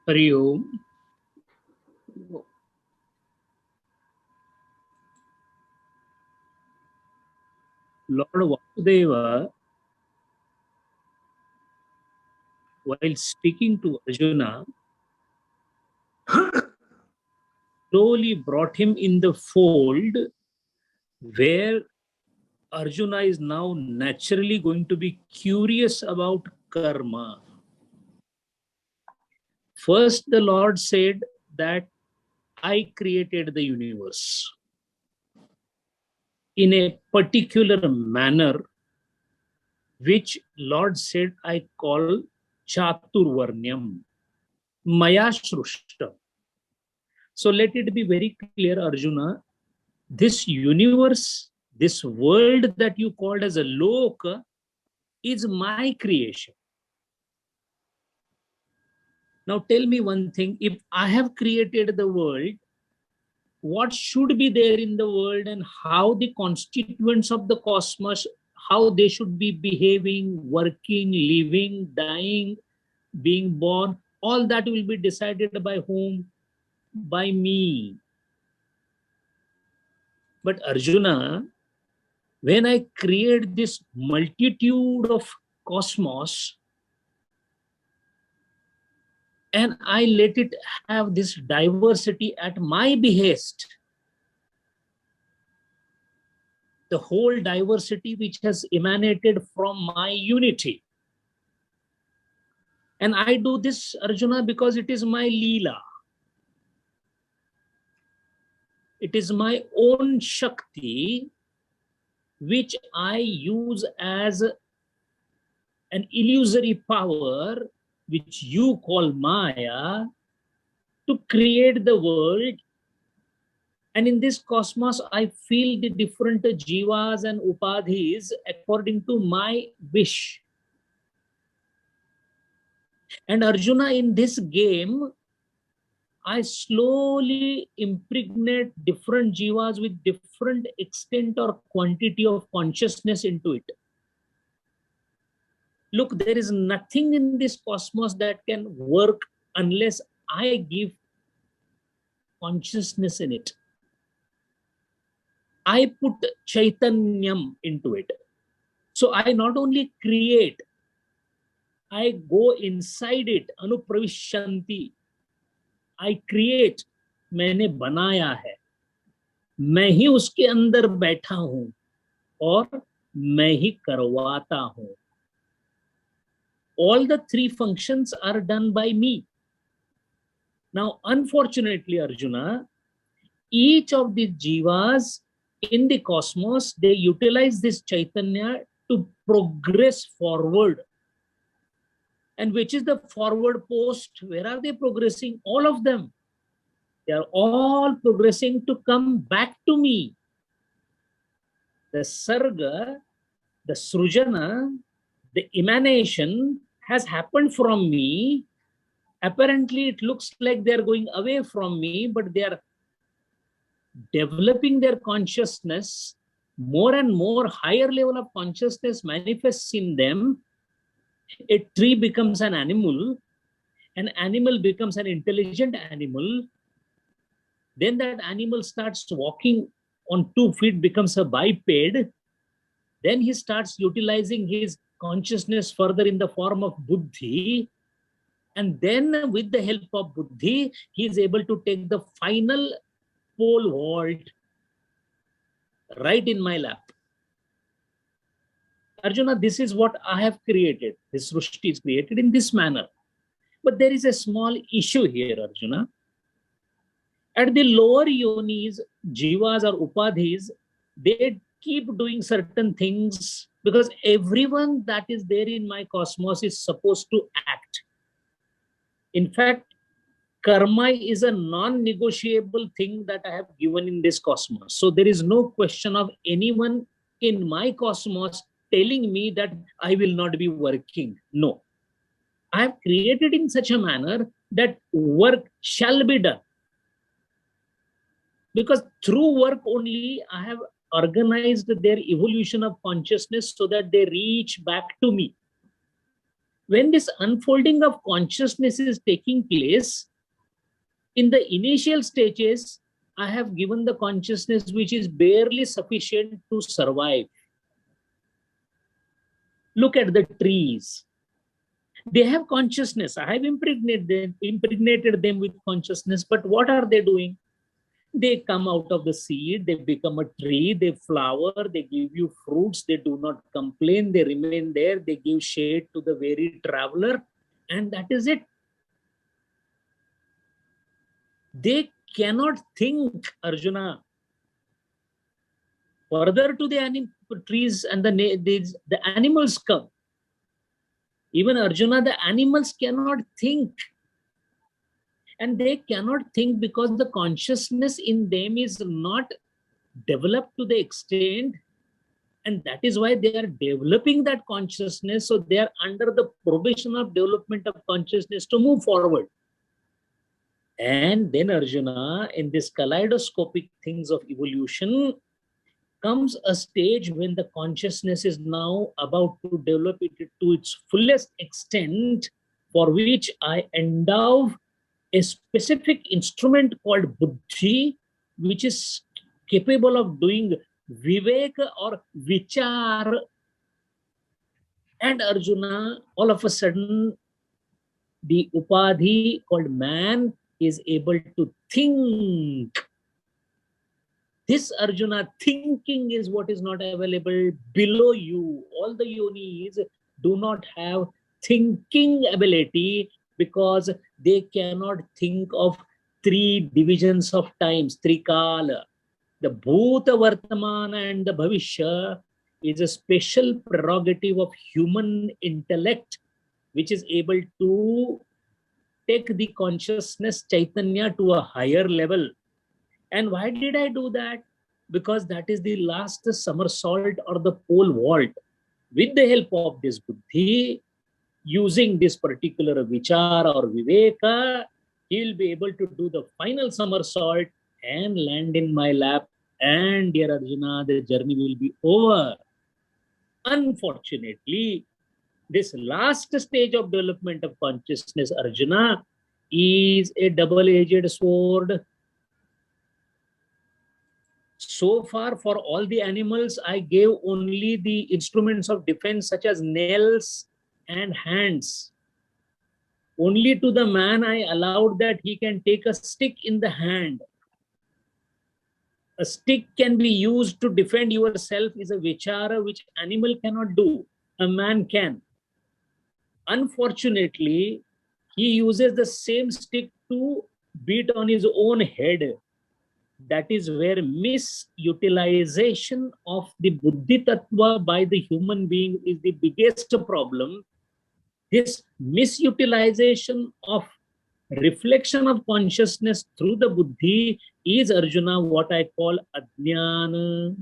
Hari Om. Lord Vasudeva, while speaking to Arjuna, slowly brought him in the fold where Arjuna is now naturally going to be curious about karma. First, the Lord said that I created the universe in a particular manner, which Lord said I call Chaturvarnyam, Maya Shrushta. So let it be very clear, Arjuna, this universe, this world that you called as a loka is my creation. Now tell me one thing, if I have created the world, what should be there in the world and how the constituents of the cosmos, how they should be behaving, working, living, dying, being born, all that will be decided by whom? By me. But Arjuna, when I create this multitude of cosmos and I let it have this diversity at my behest, the whole diversity which has emanated from my unity. And I do this, Arjuna, because it is my Leela. It is my own Shakti, which I use as an illusory power, which you call Maya, to create the world. And in this cosmos, I feel the different jivas and upadhis according to my wish. And Arjuna, in this game, I slowly impregnate different jivas with different extent or quantity of consciousness into it. Look, there is nothing in this cosmos that can work unless I give consciousness in it. I put Chaitanyam into it. So I not only create, I go inside it, Anupravishyanti. I create, मैंने बनाया है, मैं ही उसके अंदर बैठा हूं और मैं ही करवाता हूं. All the three functions are done by me. Now, unfortunately, Arjuna, each of the jivas in the cosmos, they utilize this Chaitanya to progress forward. And which is the forward post? Where are they progressing? All of them. They are all progressing to come back to me. The sarga, the srujana, the emanation has happened from me. Apparently, it looks like they are going away from me, but they are developing their consciousness. More and more higher level of consciousness manifests in them. A tree becomes an animal becomes an intelligent animal. Then that animal starts walking on 2 feet, becomes a biped. Then he starts utilizing his consciousness further in the form of buddhi. And then with the help of buddhi, he is able to take the final pole vault right in my lap. Arjuna, this is what I have created. This Srushti is created in this manner. But there is a small issue here, Arjuna. At the lower yonis, jivas or upadhis, they keep doing certain things because everyone that is there in my cosmos is supposed to act. In fact, karma is a non-negotiable thing that I have given in this cosmos. So there is no question of anyone in my cosmos telling me that I will not be working. No. I have created in such a manner that work shall be done. Because through work only, I have organized their evolution of consciousness so that they reach back to me. When this unfolding of consciousness is taking place, in the initial stages, I have given the consciousness which is barely sufficient to survive. Look at the trees. They have consciousness. I have impregnated them with consciousness, but what are they doing? They come out of the seed, they become a tree, they flower, they give you fruits, they do not complain, they remain there, they give shade to the weary traveler, and that is it. They cannot think, Arjuna. Further to the trees and the animals come. Even Arjuna, the animals cannot think. And they cannot think because the consciousness in them is not developed to the extent, and that is why they are developing that consciousness. So they are under the probation of development of consciousness to move forward. And then Arjuna, in this kaleidoscopic things of evolution, comes a stage when the consciousness is now about to develop it to its fullest extent, for which I endow a specific instrument called buddhi, which is capable of doing viveka or vichar. And Arjuna, all of a sudden, the upadhi called man is able to think. This Arjuna, thinking is what is not available below you. All the yonis do not have thinking ability because they cannot think of three divisions of times, trikala. The Bhuta, Vartamana and the Bhavishya is a special prerogative of human intellect, which is able to take the consciousness Chaitanya to a higher level. And why did I do that? Because that is the last somersault or the pole vault. With the help of this buddhi, using this particular vichara or viveka, he will be able to do the final somersault and land in my lap. And dear Arjuna, the journey will be over. Unfortunately, this last stage of development of consciousness, Arjuna, is a double-edged sword. So far, for all the animals, I gave only the instruments of defense such as nails and hands. Only to the man I allowed that he can take a stick in the hand. A stick can be used to defend yourself is a vichara which animal cannot do. A man can. Unfortunately, he uses the same stick to beat on his own head. That is where misutilization of the buddhi tattva by the human being is the biggest problem. This misutilization of reflection of consciousness through the buddhi is, Arjuna, what I call ajnana.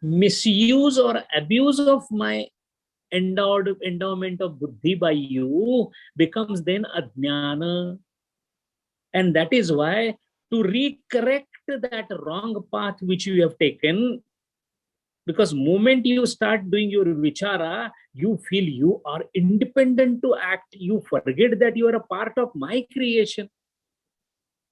Misuse or abuse of my endowment of buddhi by you becomes then ajnana. And that is why, to recorrect that wrong path which you have taken, because moment you start doing your vichara, you feel you are independent to act. You forget that you are a part of my creation.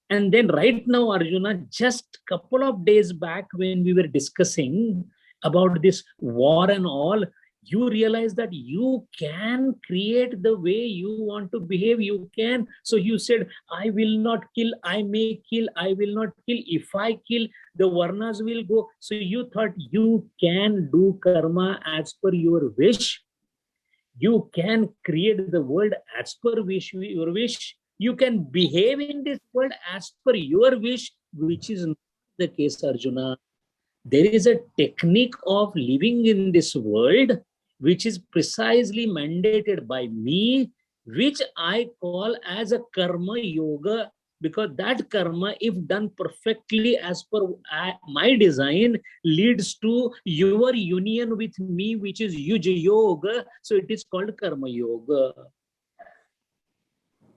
And then right now, Arjuna, just couple of days back when we were discussing about this war and all, you realize that you can create the way you want to behave. You can. So you said, I will not kill, I may kill, I will not kill. If I kill, the varnas will go. So you thought you can do karma as per your wish. You can create the world as per your wish. You can behave in this world as per your wish, which is not the case, Arjuna. There is a technique of living in this world which is precisely mandated by me, which I call as a karma yoga, because that karma, if done perfectly as per my design, leads to your union with me, which is yuja yoga. So it is called karma yoga.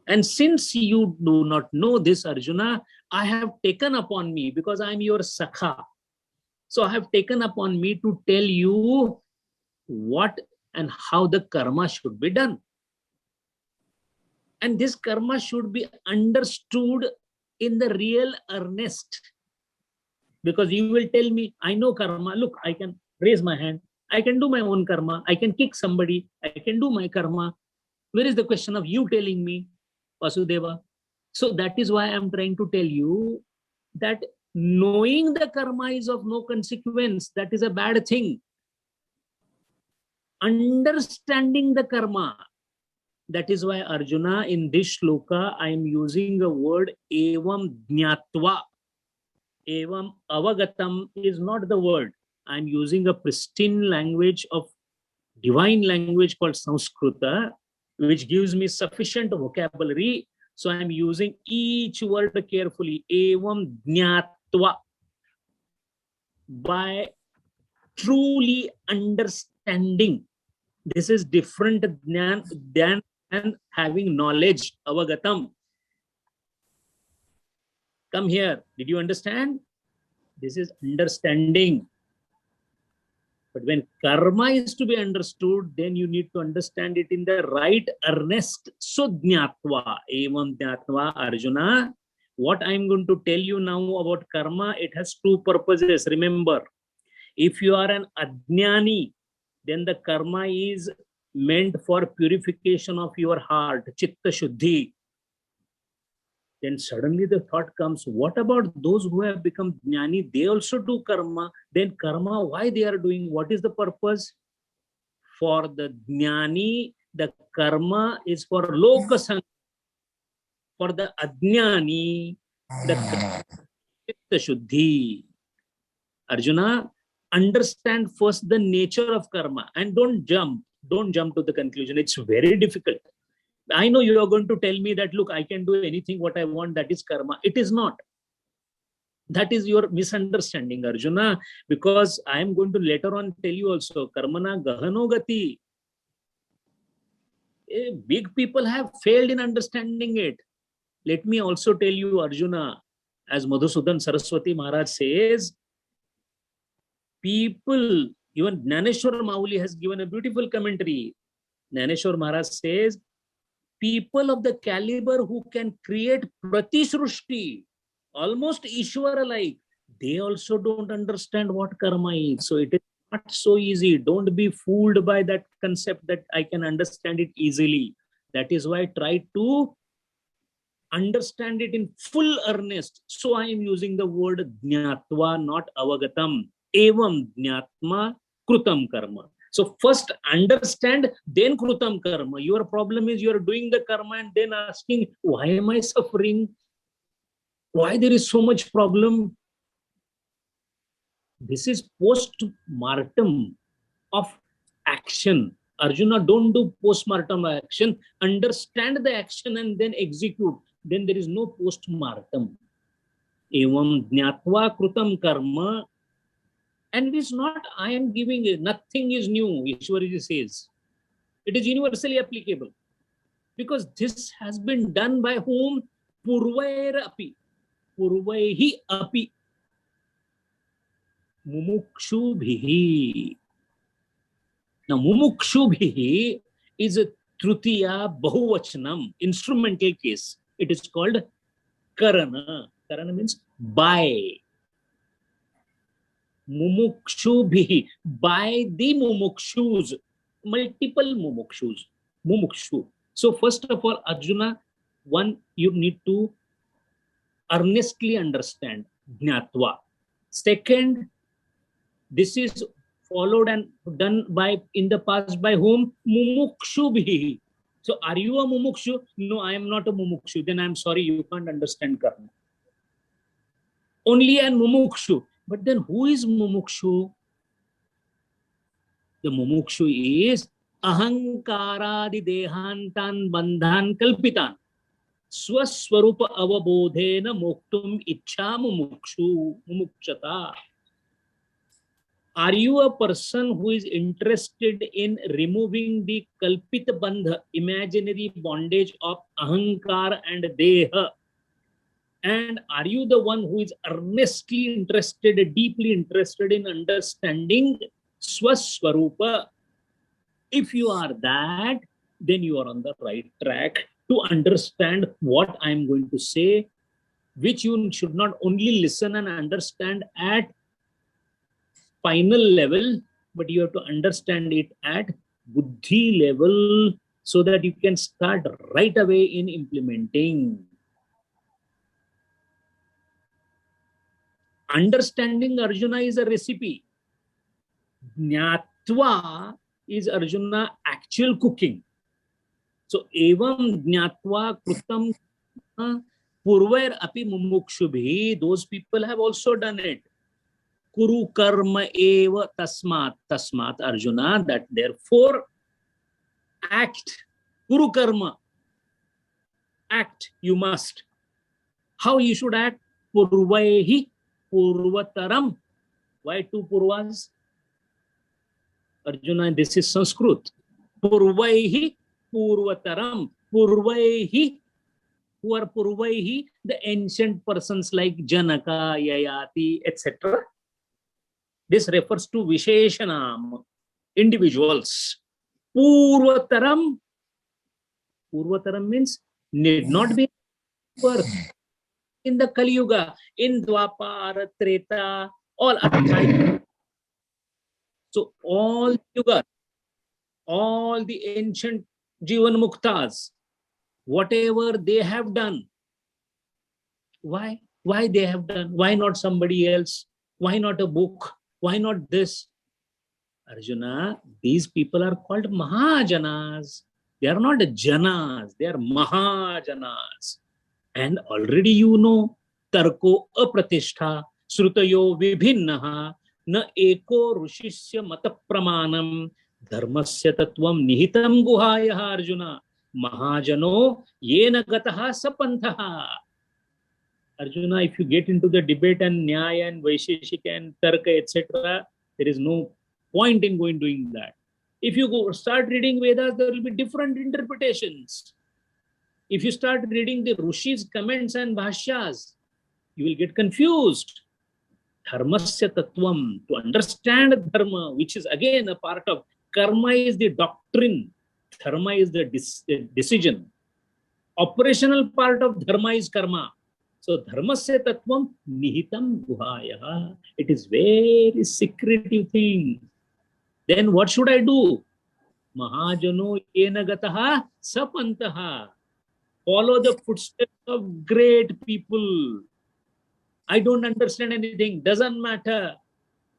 And since you do not know this, Arjuna, I have taken upon me, because I am your sakha. So I have taken upon me to tell you what and how the karma should be done. And this karma should be understood in the real earnest. Because you will tell me, I know karma. Look, I can raise my hand. I can do my own karma. I can kick somebody. I can do my karma. Where is the question of you telling me, Vasudeva? So that is why I'm trying to tell you that knowing the karma is of no consequence. That is a bad thing. Understanding the karma. That is why Arjuna, in this shloka, I am using a word evam jnatva. Evam avagatam is not the word. I am using a pristine language of divine language called Sanskrita, which gives me sufficient vocabulary. So I am using each word carefully. Evam jnatva. By truly understanding. This is different than having knowledge. Avagatam. Come here. Did you understand? This is understanding. But when karma is to be understood, then you need to understand it in the right earnest. So jnatva, evam jnatva, Arjuna. What I am going to tell you now about karma, it has two purposes. Remember, if you are an ajnani, then the karma is meant for purification of your heart, chitta shuddhi. Then suddenly the thought comes, what about those who have become jnani? They also do karma. Then karma, why they are doing? What is the purpose? For the jnani, the karma is for lokasang. For the ajnani, the karma is chitta shuddhi. Arjuna, understand first the nature of karma and don't jump to the conclusion. It's very difficult. I know you are going to tell me that, look, I can do anything what I want, that is karma. It is not. That is your misunderstanding, Arjuna, because I am going to later on tell you also, karmana gahano gati. Big people have failed in understanding it. Let me also tell you, Arjuna, as Madhusudan Saraswati Maharaj says, people, even Jnaneshwar Mauli has given a beautiful commentary. Jnaneshwar Maharaj says, people of the caliber who can create Pratisrushti, almost Ishwara-like, they also don't understand what karma is. So it is not so easy. Don't be fooled by that concept that I can understand it easily. That is why I try to understand it in full earnest. So I am using the word jnatva, not avagatam. Evam jnatma krutam karma. So first understand, then krutam karma. Your problem is you are doing the karma and then asking, why am I suffering? Why there is so much problem? This is post-mortem of action. Arjuna, don't do post-mortem action. Understand the action and then execute. Then there is no post-mortem. Evam jnatva krutam karma. And it is not, I am giving it, nothing is new, Ishwarji says. It is universally applicable. Because this has been done by whom? Purvair api. Purvaihi api. Mumukshubhihi. Now, mumukshubhihi is a trutiya bahuvachanam, instrumental case. It is called karana. Karana means by. Mumukshubhihi, by the mumukshus, multiple mumukshus, mumukshu. So first of all, Arjuna, one, you need to earnestly understand jnatva. Second, this is followed and done by in the past by whom? Mumukshubhihi. So are you a mumukshu? No, I am not a mumukshu. Then I am sorry, you can't understand karma. Only an mumukshu. But then who is mumukshu? The mumukshu is ahankaradi dehantan bandhan kalpitan swaswarupa avabodhena moktum ichha mumukshu mumukshata. Are you a person who is interested in removing the kalpita bandha, imaginary bondage of ahankar and deha? And are you the one who is earnestly interested, deeply interested in understanding Swaswarupa? If you are that, then you are on the right track to understand what I'm going to say, which you should not only listen and understand at final level, but you have to understand it at buddhi level so that you can start right away in implementing. Understanding Arjuna is a recipe. Jnatva is Arjuna actual cooking. So, evam jnatva krutam purvair api mumukshubhi, those people have also done it. Kuru karma eva tasmat, tasmat Arjuna, that therefore act. Kuru karma, act, you must. How you should act? Purvaihi purvataram. Why two purvas? Arjuna, this is Sanskrit. Purvaihi purvataram. Purvaihi. Who are purvaihi? The ancient persons like Janaka, Yayati, etc. This refers to Visheshanam, individuals. Purvataram. Purvataram means need not be birth. In the Kali Yuga, in Dwapara, Treta, all other. So all yugas, all the ancient Jivan Muktas, whatever they have done, why? Why they have done? Why not somebody else? Why not a book? Why not this? Arjuna, these people are called Mahajanas. They are not Janas, they are Mahajanas. And already you know, Tarko Apratishta, Srutayo Vibhinnaha, Na eko rushishya mata pramanam, dharmasya tatvam nihitam guhayaha Arjuna, Mahajano yena gataha sapantaha. Arjuna, if you get into the debate and Nyaya and Vaisheshika and Tarka, etc., there is no point in going doing that. If you go start reading Vedas, there will be different interpretations. If you start reading the Rishi's comments and Bhashyas, you will get confused. Dharmasya tattvam, to understand dharma, which is again a part of karma, is the doctrine, dharma is the decision. Operational part of dharma is karma. So dharmasya tattvam nihitam guhaya. It is very secretive thing. Then what should I do? Mahajano yena gataha sapantaha. Follow the footsteps of great people. I don't understand anything. Doesn't matter.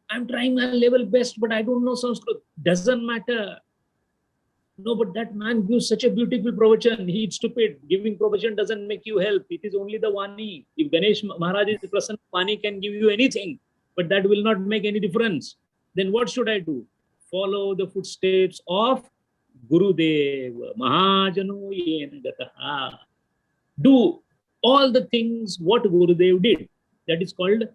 I'm trying my level best, but I don't know Sanskrit. Doesn't matter. No, but that man gives such a beautiful pravachan. He's stupid. Giving pravachan doesn't make you help. It is only the Vani. If Ganesh Maharaj is present, Vani can give you anything, but that will not make any difference. Then what should I do? Follow the footsteps of Gurudev. Mahajano yena gataha. Do all the things what Gurudev did. That is called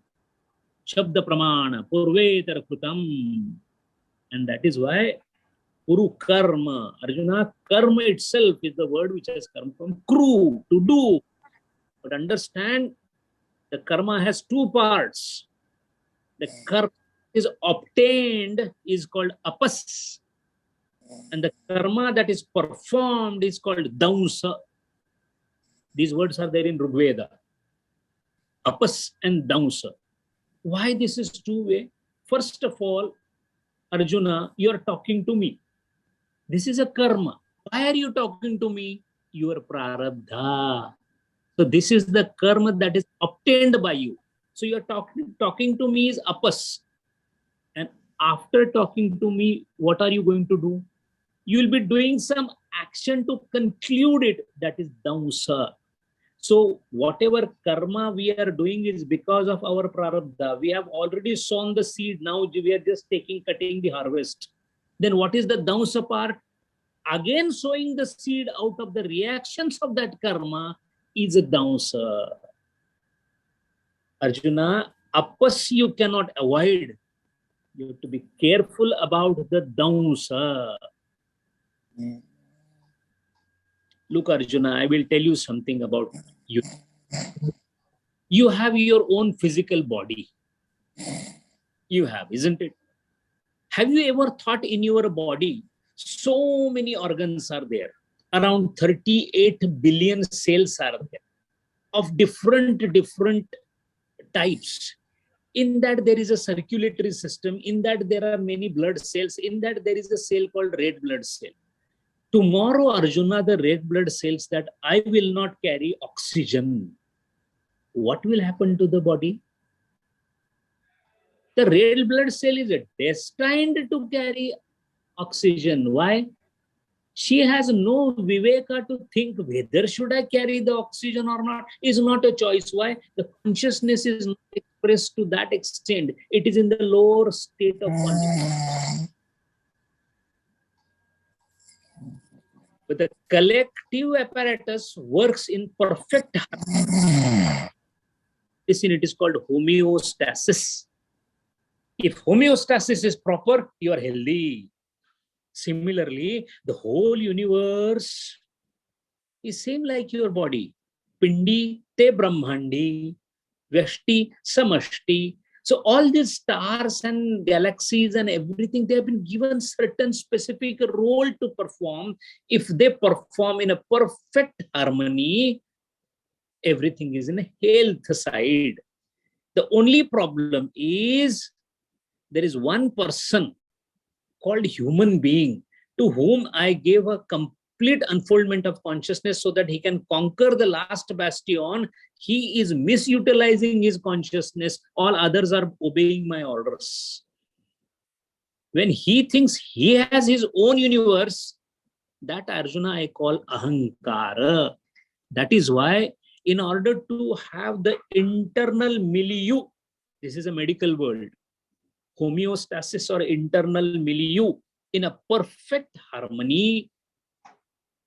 Shabda Pramana, Purvetara Krutam. And that is why Kuru Karma, Arjuna, karma itself is the word which has come from kru, to do. But understand, the karma has two parts. The karma is obtained is called apas. And the karma that is performed is called daunsa. These words are there in Rigveda. Apas and daunsa. Why this is two-way? First of all, Arjuna, you are talking to me. This is a karma. Why are you talking to me? Your prarabdha. So this is the karma that is obtained by you. So you are talking to me is apas. And after talking to me, what are you going to do? You will be doing some action to conclude it. That is daunsa. So whatever karma we are doing is because of our prarabdha. We have already sown the seed. Now we are just cutting the harvest. Then what is the daunsa part? Again sowing the seed out of the reactions of that karma is a daunsa. Arjuna, apas you cannot avoid. You have to be careful about the daunsa. Look, Arjuna, I will tell you something about you. You have your own physical body. You have, isn't it? Have you ever thought in your body, So many organs are there. Around 38 billion cells are there of different types. In that there is a circulatory system. In that there are many blood cells. In that there is a cell called red blood cell. Tomorrow, Arjuna, the red blood cells that I will not carry oxygen, what will happen to the body? The red blood cell is destined to carry oxygen. Why? She has no viveka to think whether should I carry the oxygen or not. Is not a choice. Why? The consciousness is not expressed to that extent. It is in the lower state of consciousness. But the collective apparatus works in perfect harmony. It is called homeostasis. If homeostasis is proper, you are healthy. Similarly, the whole universe is same like your body. Pindi te brahmandi, vyashti samashti. So all these stars and galaxies and everything, they have been given certain specific role to perform. If they perform in a perfect harmony, everything is in a health side. The only problem is there is one person called human being to whom I gave a complete unfoldment of consciousness so that he can conquer the last bastion. He is misutilizing his consciousness. All others are obeying my orders. When he thinks he has his own universe, that Arjuna I call ahankara. That is why in order to have the internal milieu, this is a medical word, homeostasis or internal milieu in a perfect harmony,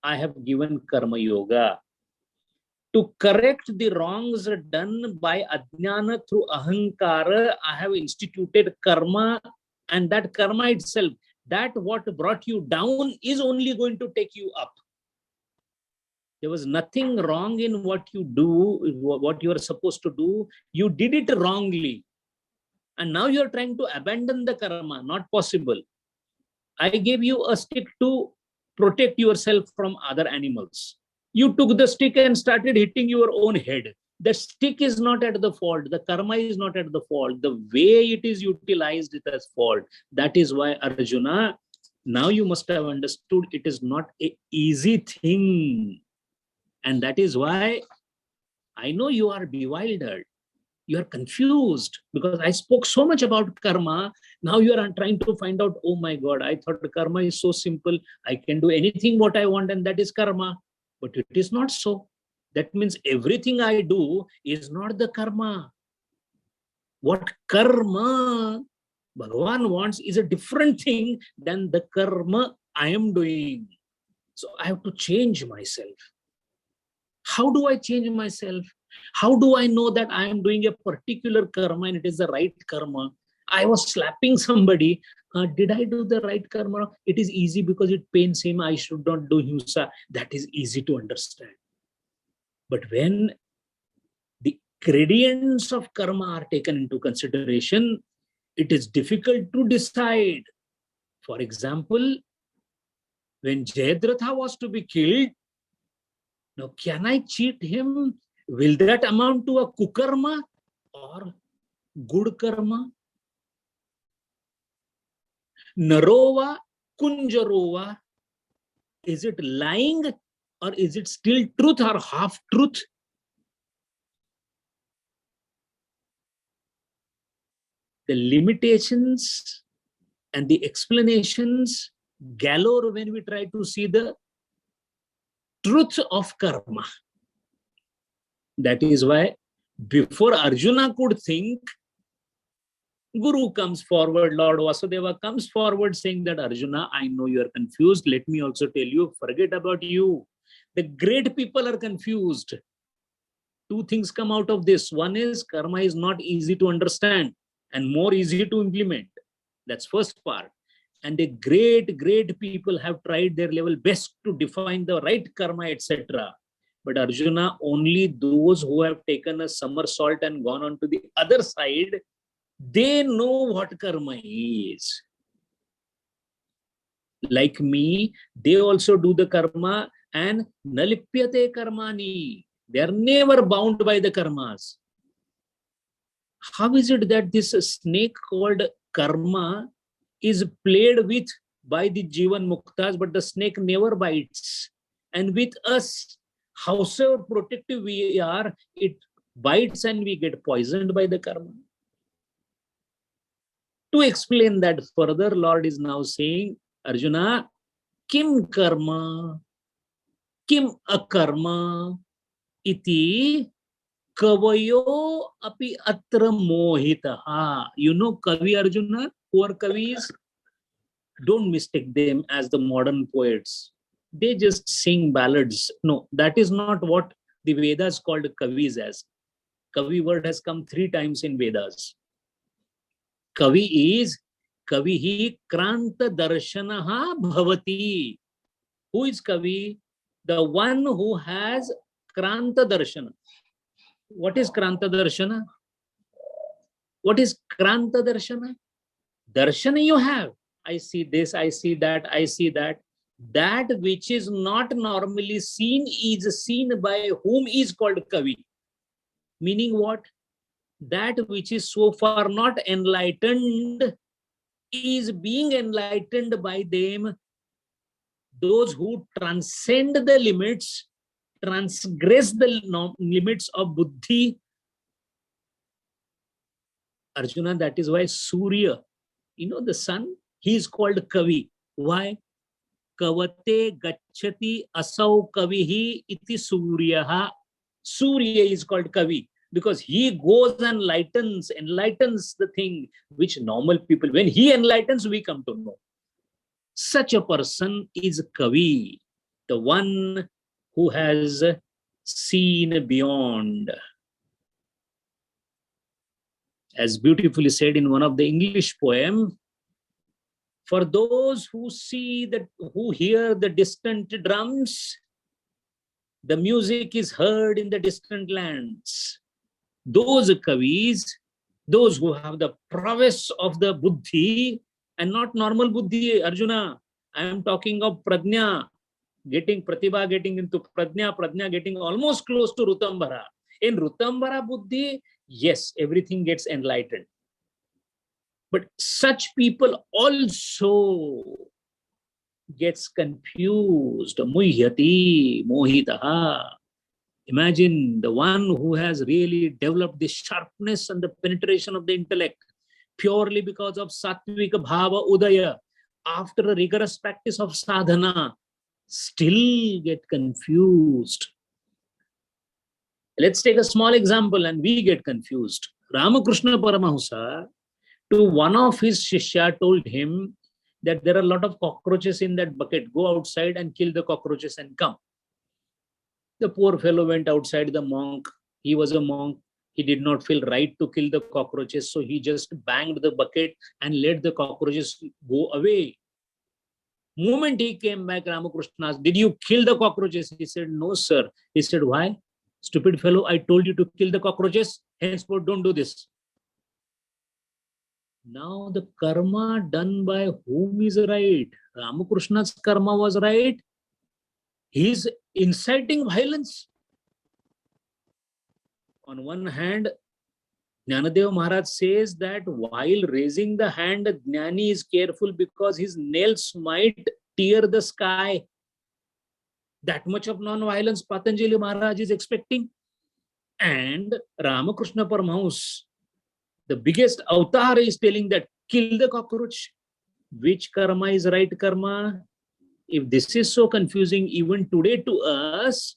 I have given karma yoga. To correct the wrongs done by ajnana through ahankara, I have instituted karma, and that karma itself, that what brought you down is only going to take you up. There was nothing wrong in what you do, what you are supposed to do. You did it wrongly. And now you are trying to abandon the karma. Not possible. I gave you a stick to protect yourself from other animals. You took the stick and started hitting your own head. The stick is not at the fault. The karma is not at the fault. The way it is utilized is at fault. That is why, Arjuna, now you must have understood it is not an easy thing. And that is why I know you are bewildered. You are confused because I spoke so much about karma. Now you are trying to find out, oh my God, I thought karma is so simple. I can do anything what I want and that is karma. But it is not so. That means everything I do is not the karma. What karma Bhagavan wants is a different thing than the karma I am doing. So I have to change myself. How do I change myself? How do I know that I am doing a particular karma and it is the right karma? I was slapping somebody. Did I do the right karma? It is easy because it pains him. I should not do himsa. That is easy to understand. But when the gradients of karma are taken into consideration, it is difficult to decide. For example, when Jayadratha was to be killed, now can I cheat him? Will that amount to a kukarma or good karma? Narova, kunjarova, is it lying or is it still truth or half truth? The limitations and the explanations galore when we try to see the truth of karma. That is why before Arjuna could think, Guru comes forward, Lord Vasudeva comes forward saying that Arjuna, I know you are confused. Let me also tell you, forget about you. The great people are confused. Two things come out of this. One is karma is not easy to understand and more easy to implement. That's first part. And the great people have tried their level best to define the right karma, etc. But Arjuna, only those who have taken a somersault and gone on to the other side, they know what karma is. like me, they also do the karma, and nalipyate karmani. They are never bound by the karmas. How is it that this snake called karma is played with by the Jivan Muktas, but the snake never bites? And with us, howsoever protective we are, it bites and we get poisoned by the karma. To explain that further, Lord is now saying, Arjuna, kim karma, kim akarma, iti kavayo api atra mohitaha. You know Kavi Arjuna, who are Kavis? Don't mistake them as the modern poets. They just sing ballads. No, that is not what the Vedas called Kavis as. Kavi word has come 3 times in Vedas. Kavi is Kavihi Kranta Darshanaha Bhavati. Who is Kavi? The one who has Kranta Darshana. What is Kranta Darshana? What is Kranta Darshana? Darshana you have. I see this, I see that, I see that. That which is not normally seen is seen by whom is called Kavi. Meaning what? That which is so far not enlightened is being enlightened by them. Those who transcend the limits, transgress the limits of buddhi. Arjuna, that is why Surya, you know the sun, he is called Kavi. Why? Kavate gacchati asau kavihi iti suryaha. Surya is called Kavi because he goes and enlightens the thing which normal people, when he enlightens, we come to know. Such a person is Kavi, the one who has seen beyond. As beautifully said in one of the English poem, for those who who hear the distant drums, the music is heard in the distant lands. Those Kavis, those who have the prowess of the buddhi, and not normal buddhi, Arjuna. I am talking of prajna, getting pratibha, getting into prajna getting almost close to Rutambara. In Rutambara buddhi, yes, everything gets enlightened. But such people also gets confused. Muhyati, mohitaha. Imagine the one who has really developed the sharpness and the penetration of the intellect purely because of sattvic bhava udaya, after a rigorous practice of sadhana, still get confused. Let's take a small example and we get confused. Ramakrishna Paramahamsa, to one of his shishya, told him that there are a lot of cockroaches in that bucket. Go outside and kill the cockroaches and come. The poor fellow went outside. The monk, he was a monk. He did not feel right to kill the cockroaches. So he just banged the bucket and let the cockroaches go away. Moment he came back, Ramakrishna asked, did you kill the cockroaches? He said, no, sir. He said, why? Stupid fellow, I told you to kill the cockroaches. Henceforth, don't do this. Now the karma done by whom is right? Ramakrishna's karma was right. He is inciting violence. On one hand, Jnanadev Maharaj says that while raising the hand, Jnani is careful because his nails might tear the sky. That much of non-violence Patanjali Maharaj is expecting. And Ramakrishna Paramahamsa, the biggest avatar, is telling that kill the cockroach. Which karma is right karma? If this is so confusing even today to us,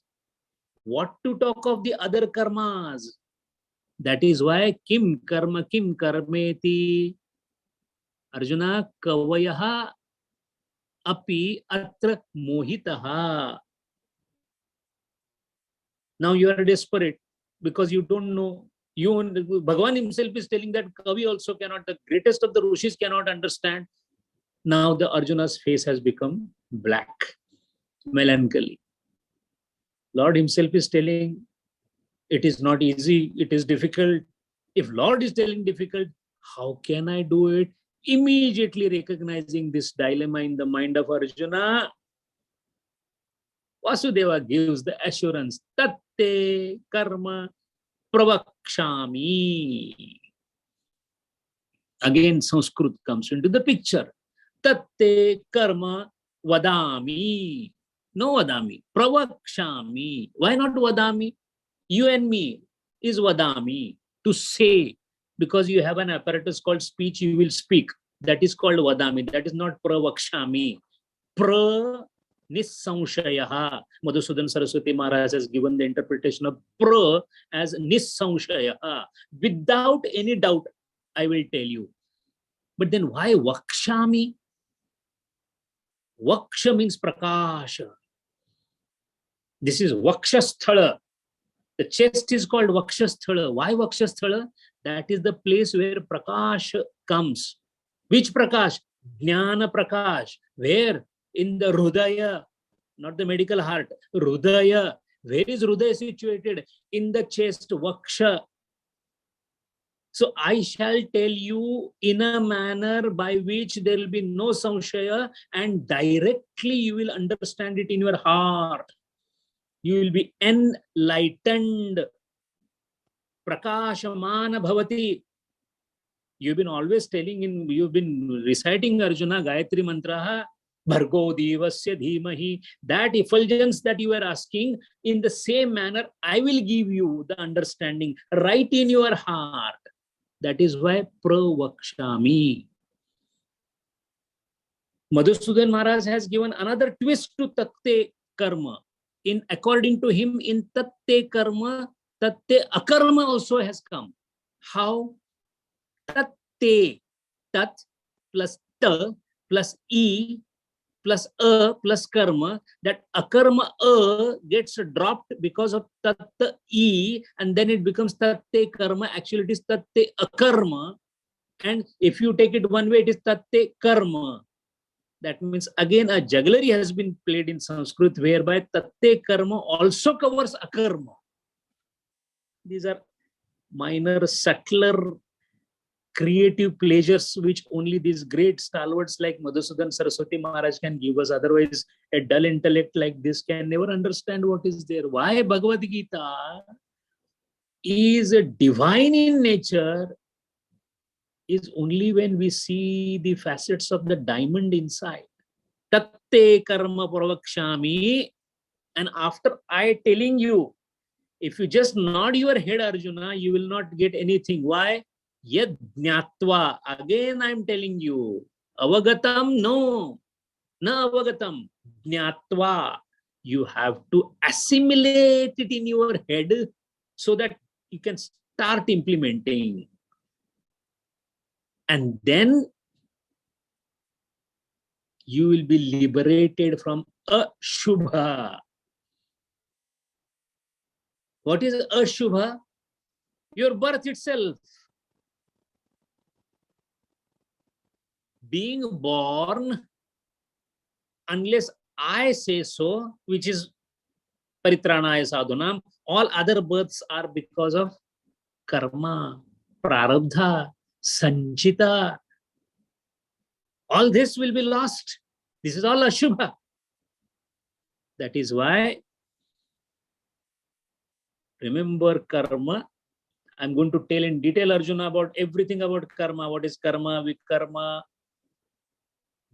what to talk of the other karmas? That is why kim karmeti. Arjuna, kavayaha api atra mohitaha. Now you are desperate because you don't know. Bhagavan himself is telling that Kavi also cannot, the greatest of the Rishis cannot understand. Now the Arjuna's face has become black, melancholy. Lord himself is telling, it is not easy, it is difficult. If Lord is telling difficult, how can I do it? Immediately recognizing this dilemma in the mind of Arjuna, Vasudeva gives the assurance, tatte karma pravakshami. Again, Sanskrit comes into the picture. Tatte karma vadami. No vadami, pravakshami. Why not vadami? You and me is vadami, to say. Because you have an apparatus called speech, you will speak. That is called vadami. That is not pravakshami. Pra Nissamshayaha. Madhusudan Saraswati Maharaj has given the interpretation of pra as Nissamshayaha. Without any doubt, I will tell you. But then why Vakshami? Vaksha means Prakasha. This is Vakshasthala. The chest is called Vakshasthala. Why Vakshasthala? That is the place where Prakash comes. Which Prakash? Jnana Prakash. Where? In the Hrudaya, not the medical heart. Hrudaya. Where is Hrudaya situated? In the chest, Vaksha. So I shall tell you in a manner by which there will be no samshaya, and directly you will understand it in your heart. You will be enlightened. Prakashamana bhavati. You've been always you've been reciting Arjuna Gayatri Mantra, Bhargo Devasya Dhimahi. That effulgence that you are asking, in the same manner, I will give you the understanding right in your heart. That is why Pravakshami. Madhusudan Maharaj has given another twist to Tatte Karma. According to him, in Tatte Karma, Tatte Akarma also has come. How? Tatte, Tat plus Ta plus E plus A plus Karma. That Akarma A gets dropped because of Tatte E, and then it becomes Tatte Karma. Actually, it is Tatte Akarma. And if you take it one way, it is Tatte Karma. That means again a jugglery has been played in Sanskrit, whereby Tatte Karma also covers Akarma. These are minor, subtler, creative pleasures which only these great stalwarts like Madhusudan Saraswati Maharaj can give us. Otherwise, a dull intellect like this can never understand what is there. Why Bhagavad Gita is divine in nature is only when we see the facets of the diamond inside. Tatte karma pravakshami. And after I telling you, if you just nod your head, Arjuna, you will not get anything. Why? Yad jnatva. Again, I'm telling you. Avagatam, no. Na avagatam. Jnatva. You have to assimilate it in your head so that you can start implementing. And then you will be liberated from Ashubha. What is Ashubha? Your birth itself. Being born, unless I say so, which is Paritranaya Sadhunam, all other births are because of karma, prarabdha, sanchita. All this will be lost. This is all Ashubha. That is why, remember karma. I'm going to tell in detail, Arjuna, about everything about karma. What is karma, vikarma,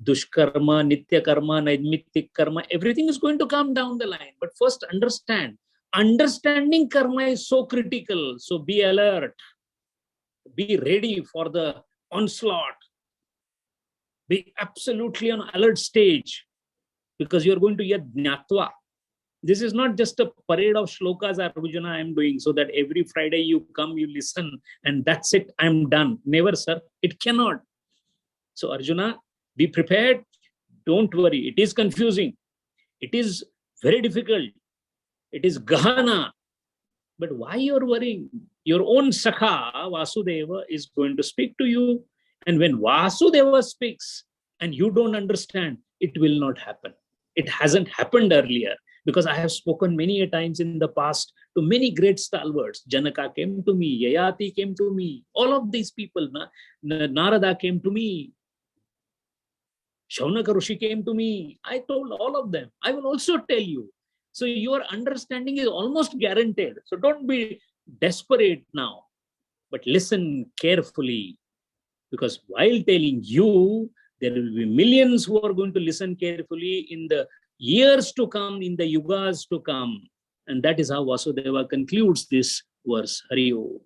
dushkarma, nitya karma, naimittik karma. Everything is going to come down the line. But first understand. Understanding karma is so critical. So be alert. Be ready for the onslaught. Be absolutely on alert stage. Because you're going to get jnatva. This is not just a parade of shlokas, Arjuna, I am doing, so that every Friday you come, you listen, and that's it, I'm done. Never, sir. It cannot. So, Arjuna, be prepared. Don't worry. It is confusing. It is very difficult. It is gahana. But why you're worrying? Your own Sakha, Vasudeva, is going to speak to you. And when Vasudeva speaks and you don't understand, it will not happen. It hasn't happened earlier. Because I have spoken many a times in the past to many great stalwarts. Janaka came to me, Yayati came to me, all of these people, Narada came to me, Shaunaka Rishi came to me. I told all of them. I will also tell you. So your understanding is almost guaranteed. So don't be desperate now, but listen carefully, because while telling you, there will be millions who are going to listen carefully in the years to come, in the yugas to come. And that is how Vasudeva concludes this verse. Hari Om.